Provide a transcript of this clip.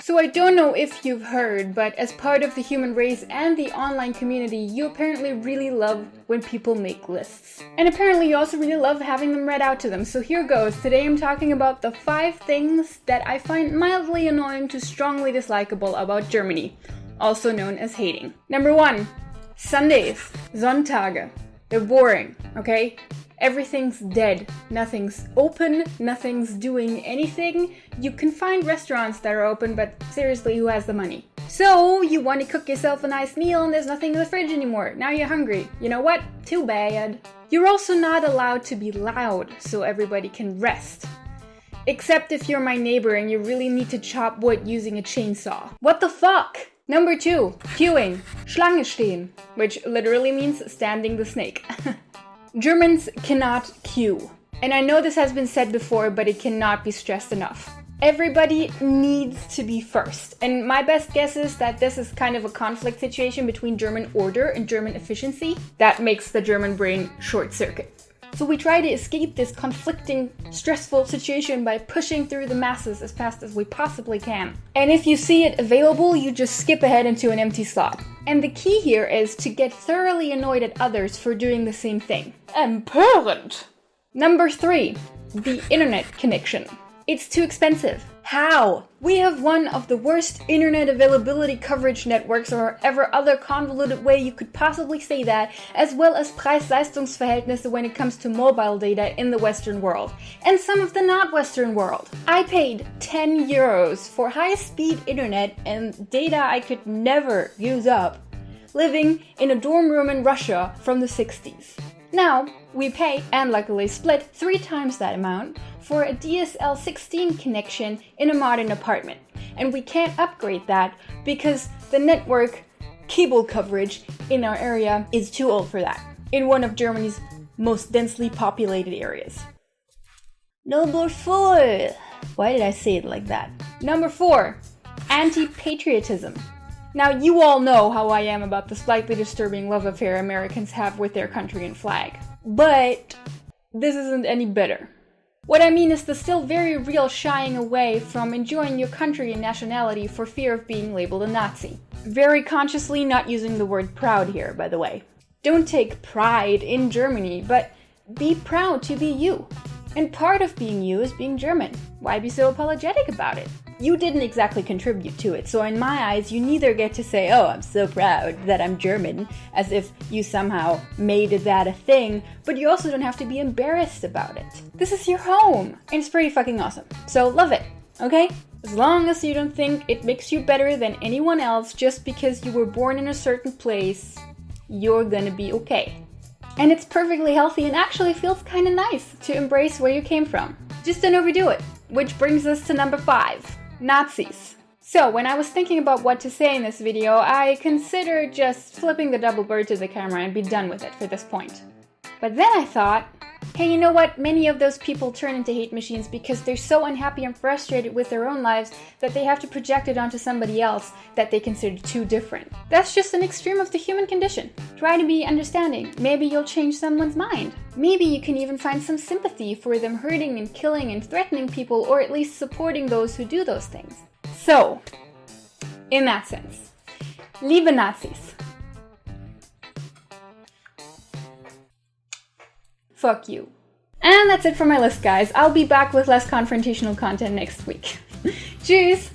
So I don't know if you've heard, but as part of the human race and the online community, you apparently really love when people make lists. And apparently you also really love having them read out to them. So here goes. Today I'm talking about the 5 things that I find mildly annoying to strongly dislikable about Germany, also known as hating. Number 1, Sundays, Sonntage. They're boring, okay? Everything's dead, nothing's open, nothing's doing anything. You can find restaurants that are open, but seriously, who has the money? So, you want to cook yourself a nice meal and there's nothing in the fridge anymore. Now you're hungry. You know what? Too bad. You're also not allowed to be loud, so everybody can rest. Except if you're my neighbor and you really need to chop wood using a chainsaw. What the fuck? Number 2, queuing, Schlange stehen, which literally means standing the snake. Germans cannot queue. And I know this has been said before, but it cannot be stressed enough. Everybody needs to be first. And my best guess is that this is kind of a conflict situation between German order and German efficiency that makes the German brain short circuit. So we try to escape this conflicting, stressful situation by pushing through the masses as fast as we possibly can. And if you see it available, you just skip ahead into an empty slot. And the key here is to get thoroughly annoyed at others for doing the same thing. Empörend! Number 3, the internet connection. It's too expensive. How? We have one of the worst internet availability coverage networks or ever other convoluted way you could possibly say that, as well as Preis-Leistungsverhältnisse when it comes to mobile data in the Western world, and some of the not Western world. I paid 10 euros for high-speed internet and data I could never use up, living in a dorm room in Russia from the 60s. Now, we pay, and luckily split, 3 times that amount for a DSL 16 connection in a modern apartment. And we can't upgrade that because the network cable coverage in our area is too old for that, in one of Germany's most densely populated areas. Number 4. Why did I say it like that? Number 4, anti-patriotism. Now, you all know how I am about the slightly disturbing love affair Americans have with their country and flag. But this isn't any better. What I mean is the still very real shying away from enjoying your country and nationality for fear of being labeled a Nazi. Very consciously not using the word proud here, by the way. Don't take pride in Germany, but be proud to be you. And part of being you is being German. Why be so apologetic about it? You didn't exactly contribute to it, so in my eyes, you neither get to say, oh, I'm so proud that I'm German, as if you somehow made that a thing, but you also don't have to be embarrassed about it. This is your home, and it's pretty fucking awesome. So love it, okay? As long as you don't think it makes you better than anyone else just because you were born in a certain place, you're gonna be okay. And it's perfectly healthy and actually feels kind of nice to embrace where you came from. Just don't overdo it. Which brings us to number 5. Nazis. So, when I was thinking about what to say in this video, I considered just flipping the double bird to the camera and be done with it for this point. But then I thought, hey, you know what? Many of those people turn into hate machines because they're so unhappy and frustrated with their own lives that they have to project it onto somebody else that they consider too different. That's just an extreme of the human condition. Try to be understanding. Maybe you'll change someone's mind. Maybe you can even find some sympathy for them hurting and killing and threatening people, or at least supporting those who do those things. So, in that sense, liebe Nazis. Fuck you. And that's it for my list, guys. I'll be back with less confrontational content next week. Tschüss!